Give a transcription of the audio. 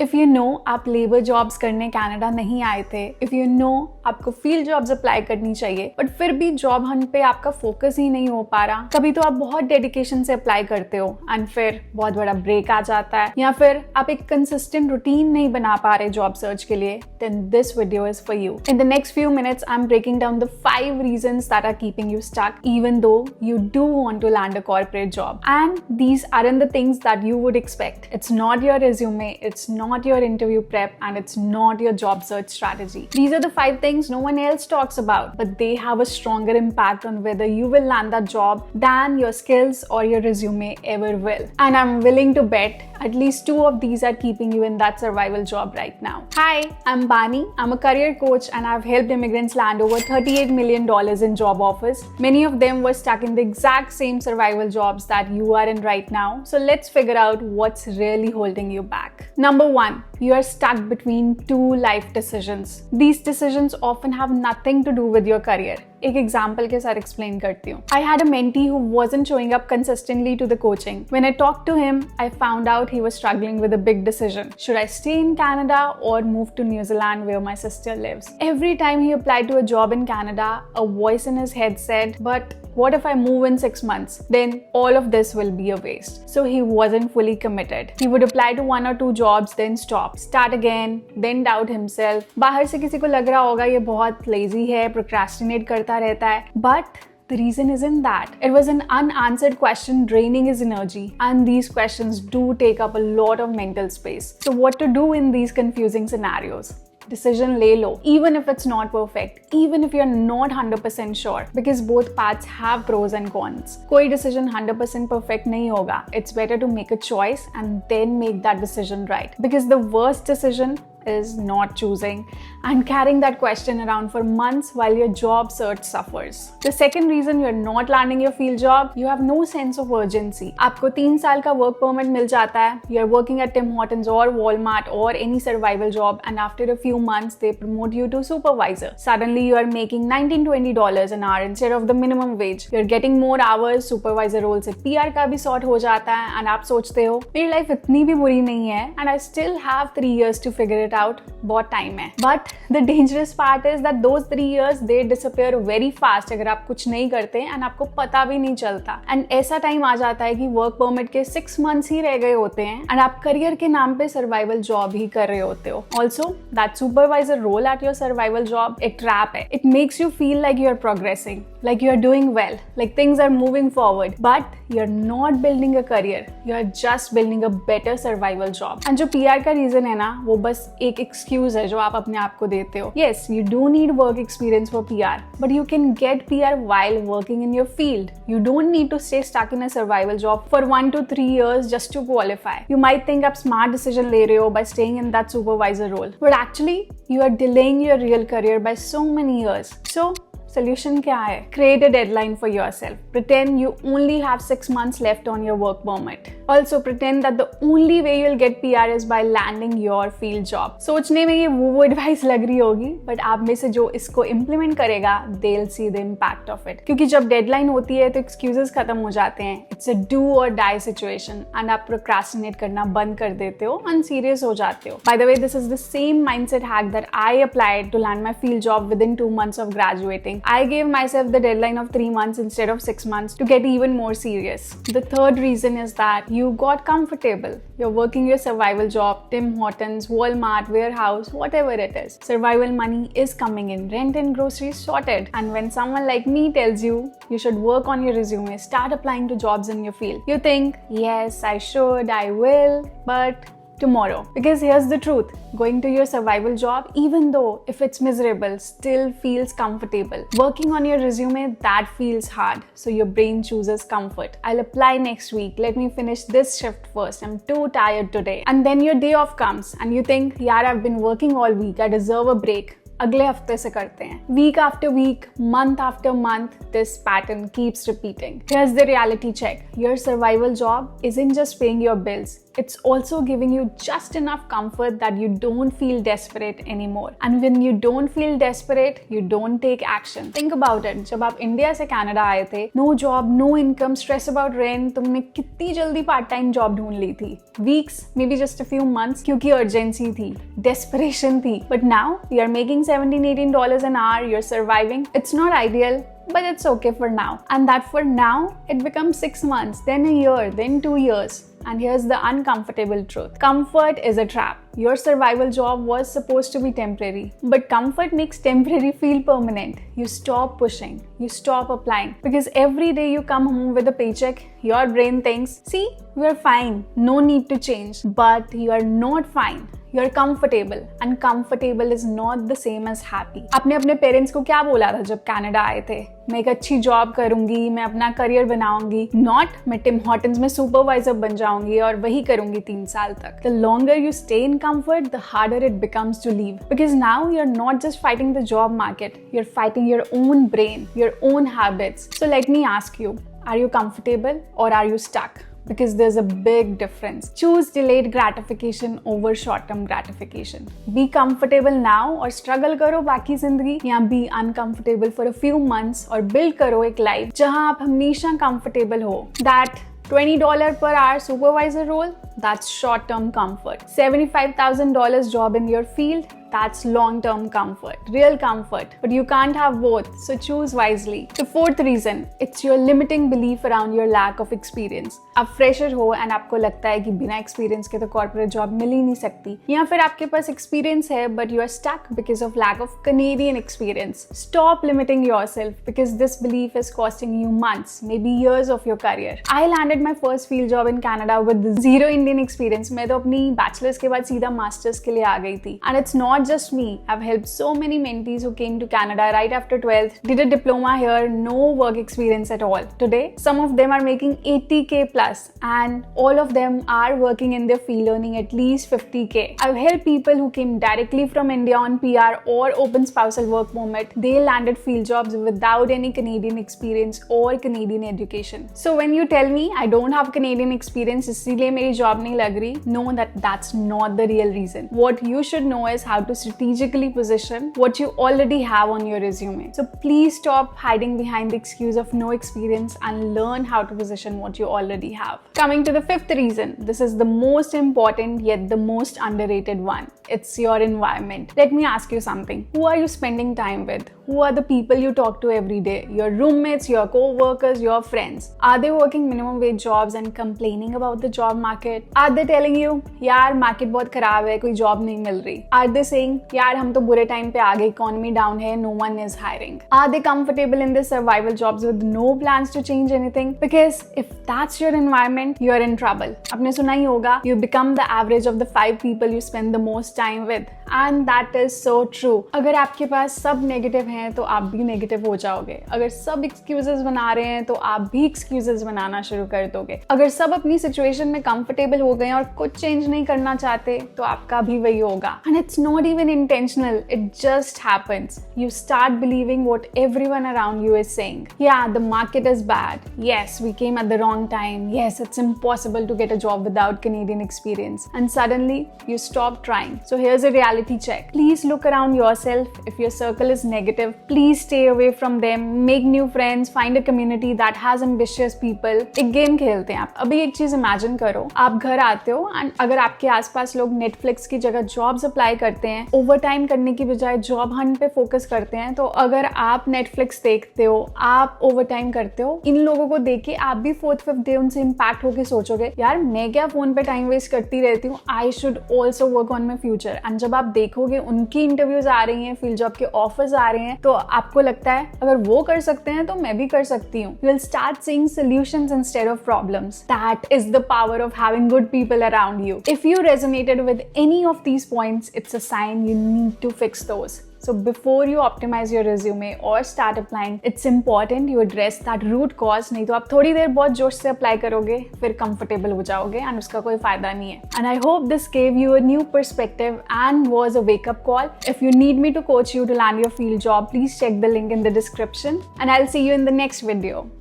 If you know आप labour jobs करने Canada नहीं आए थे, इफ यू नो आपको फील्ड जॉब्स अप्लाई करनी चाहिए बट फिर भी जॉब हंट पे आपका फोकस ही नहीं हो पा रहा, कभी तो आप बहुत डेडिकेशन से अप्लाई करते हो एंड फिर बहुत बड़ा ब्रेक आ जाता है, या फिर आप एक कंसिस्टेंट रूटीन नहीं बना पा रहे जॉब सर्च के लिए, then this video is for you. In the next few minutes, I'm breaking down the 5 reasons that are keeping you stuck even though you do want to land a corporate job. And these aren't the things that you would expect. It's not your resume, it's not your interview prep, and it's not your job search strategy. These are the 5 things no one else talks about, but they have a stronger impact on whether you will land that job than your skills or your resume ever will. And I'm willing to bet at least 2 of these are keeping you in that survival job right now. Hi, I'm Bani. I'm a career coach and I've helped immigrants land over $38 million in job offers. Many of them were stuck in the exact same survival jobs that you are in right now. So let's figure out what's really holding you back. Number 1, you are stuck between 2 life decisions. These decisions often have nothing to do with your career. एक example के साथ explain करती हूँ. I had a mentee who wasn't showing up consistently to the coaching. When I talked to him, I found out he was struggling with a big decision. Should I stay in Canada or move to New Zealand where my sister lives? Every time he applied to a job in Canada, a voice in his head said, but what if I move in 6 months? Then all of this will be a waste. So he wasn't fully committed. He would apply to 1 or 2 jobs, then stop, start again, then doubt himself. बाहर से किसी को लग रहा होगा ये बहुत lazy है, procrastinate करता रहता है. But the reason isn't that. It was an unanswered question draining his energy, and these questions do take up a lot of mental space. So what to do in these confusing scenarios? Decision ले लो, even if it's not perfect, even if you're not 100% sure, because both paths have pros and cons. कोई decision 100% perfect नहीं होगा. It's better to make a choice and then make that decision right. Because the worst decision is not choosing and carrying that question around for months while your job search suffers. The second reason you're not landing your field job, you have no sense of urgency. आपको 3 साल का work permit मिल जाता है, you're working at Tim Hortons or Walmart or any survival job, and after a few months they promote you to supervisor. Suddenly you are making $19-20 an hour instead of the minimum wage. You're getting more hours, supervisor role से PR का भी sort हो जाता है, and आप सोचते हो मेरी life इतनी भी बुरी नहीं है and I still have 3 years to figure it out. बहुत टाइम है. But the dangerous part is that those 3 years they disappear very fast अगर आप कुछ नहीं करते and आपको पता भी नहीं चलता. And ऐसा टाइम आ जाता है कि वर्क परमिट के 6 months ही रह गए होते हैं and आप करियर के नाम पे सर्वाइवल जॉब ही कर रहे होते हो. Also, that supervisor role at your survival job एक trap है. It makes you feel like you are progressing, like you are doing well, like things are moving forward, but you're not building a career. You are just building a better survival job. And जो PR का reason है ना, वो बस एक excuse है जो आप अपने आप को देते हो. Yes, you do need work experience for PR, but you can get PR while working in your field. You don't need to stay stuck in a survival job for 1 to 3 years just to qualify. You might think आप smart decision ले रहे हो by staying in that supervisor role, but actually you are delaying your real career by so many years. So solution क्या है? Create a deadline for yourself. Pretend you only have 6 months left on your work permit. Also pretend that the only way you'll get PR is by landing your field job. सोचने में ये वो advice लग रही होगी, but आप में से जो इसको implement करेगा, they'll see the impact of it. क्योंकि जब deadline होती है तो excuses खत्म हो जाते हैं. It's a do or die situation, and आप procrastinate करना बंद कर देते हो and serious हो जाते हो. By the way, this is the same mindset hack that I applied to land my field job within 2 months of graduating. I gave myself the deadline of 3 months instead of 6 months to get even more serious. The third reason is that you got comfortable. You're working your survival job, Tim Hortons, Walmart, warehouse, whatever it is. Survival money is coming in, rent and groceries sorted. And when someone like me tells you you should work on your resume, start applying to jobs in your field, you think, yes, I should, I will, but tomorrow. Because here's the truth, going to your survival job, even though if it's miserable, still feels comfortable. Working on your resume, that feels hard, so your brain chooses comfort. I'll apply next week, let me finish this shift first, I'm too tired today. And then your day off comes and you think, yaar, I've been working all week, I deserve a break. अगले हफ्ते से करते हैं. Week after week, month after month, this pattern keeps repeating. Here's the reality check. Your survival job isn't just paying your bills. It's also giving you just enough comfort that you don't feel desperate anymore. And when you don't feel desperate, you don't take action. Think about it. जब आप India से Canada आए थे, no job, no income, stress about rent, तुमने कितनी जल्दी part time job ढूंढ ली थी? Weeks, maybe just a few months, क्योंकि urgency थी, desperation थी. But now you are making $17-18 an hour, you're surviving. It's not ideal, but it's okay for now. And that for now, it becomes 6 months, then a year, then 2 years. And here's the uncomfortable truth. Comfort is a trap. Your survival job was supposed to be temporary, but comfort makes temporary feel permanent. You stop pushing, you stop applying, because every day you come home with a paycheck, your brain thinks, see, we're fine, no need to change. But you are not fine. You're comfortable, and comfortable is not the same as happy. आपने अपने parents को क्या बोला था जब Canada आए थे? मैं एक अच्छी जॉब करूंगी, मैं अपना करियर बनाऊंगी, नॉट मैं टिम हॉर्टन्स में सुपरवाइजर बन जाऊंगी और वही करूंगी 3 साल तक. The longer you stay in comfort, the harder it becomes to leave, because now you're not just fighting the job market, you're fighting your own brain, your own habits. So let me ask you, are you comfortable or are you stuck? Because there's a big difference. Choose delayed gratification over short-term gratification. Be comfortable now और struggle करो बाकी जिंदगी, या be uncomfortable for a few months और build करो एक life जहां आप हमेशा comfortable हो. That $20 per hour supervisor role, that's short-term comfort. $75,000 job in your field, that's long-term comfort, real comfort. But you can't have both, so choose wisely. The fourth reason, it's your limiting belief around your lack of experience. आप fresher हो and आपको लगता है कि बिना experience के तो corporate job मिल ही नहीं सकती, या फिर आपके पास experience है but you are stuck because of lack of Canadian experience. Stop limiting yourself, because this belief is costing you months, maybe years of your career. I landed my first field job in Canada with zero Indian experience. मैं तो अपनी bachelor's के बाद सीधा master's के लिए आ गई थी. And it's not just me. I've helped so many mentees who came to Canada right after 12th, did a diploma here, no work experience at all. Today, some of them are making 80K plus, and all of them are working in their field earning at least 50K. I've helped people who came directly from India on PR or open spousal work permit. They landed field jobs without any Canadian experience or Canadian education. So when you tell me I don't have Canadian experience, इसलिए मेरी job नहीं लग रही, know that that's not the real reason. What you should know is how to strategically position what you already have on your resume. So please stop hiding behind the excuse of no experience and learn how to position what you already have. Coming to the fifth reason, this is the most important yet the most underrated one. It's your environment. Let me ask you something. Who are you spending time with? Who are the people you talk to every day? Your roommates, your co-workers, your friends. Are they working minimum wage jobs and complaining about the job market? Are they telling you, यार market बहुत खराब है, कोई job नहीं मिल रही? Are they saying, यार हम तो बुरे टाइम पे आ गए, economy down है, no one is hiring? Are they comfortable in their survival jobs with no plans to change anything? Because if that's your environment, you're in trouble. आपने सुना ही होगा, you become the average of the 5 people you spend the most time with. And that is so true. अगर आपके पास सब negative हैं तो आप भी negative हो जाओगे. अगर सब excuses बना रहे हैं तो आप भी excuses बनाना शुरू कर दोगे. अगर सब अपनी situation में comfortable हो गए और कुछ change नहीं करना चाहते तो आपका भी वही होगा. And it's not even intentional. It just happens. You start believing what everyone around you is saying. Yeah, the market is bad. Yes, we came at the wrong time. Yes, it's impossible to get a job without Canadian experience. And suddenly, you stop trying. So here's a reality check. Please look around yourself. If your circle is negative, please stay away from them. Make new friends. Find a community that has ambitious people. एक game खेलते हैं आप. अभी एक चीज imagine करो. आप घर आते हो and अगर आपके आसपास लोग Netflix की जगह जॉब्स अप्लाई करते हैं, ओवरटाइम करने की बजाय जॉब हंट पे फोकस करते हैं, तो अगर आप Netflix देखते हो, आप ओवरटाइम करते हो, इन लोगों को देख के आप भी 4th-5th डे उनसे इम्पैक्ट होके सोचोगे, यार मैं क्या फोन पे टाइम वेस्ट करती रहती हूँ, I should also work on my future. And जब आप देखोगे उनकी इंटरव्यूज आ रही हैं, फील्ड जॉब के ऑफर्स आ रहे हैं, तो आपको लगता है अगर वो कर सकते हैं तो मैं भी कर सकती हूँ. You will start seeing solutions instead of problems. That is the power of having good people around you. If you resonated with any of these points, it's a sign you need to fix those. So before you optimize your resume or start applying, it's important you address that root cause. नहीं तो आप थोड़ी देर बहुत जोश से apply करोगे, फिर comfortable हो जाओगे and उसका कोई फायदा नहीं है. And I hope this gave you a new perspective and was a wake-up call. If you need me to coach you to land your field job, please check the link in the description and I'll see you in the next video.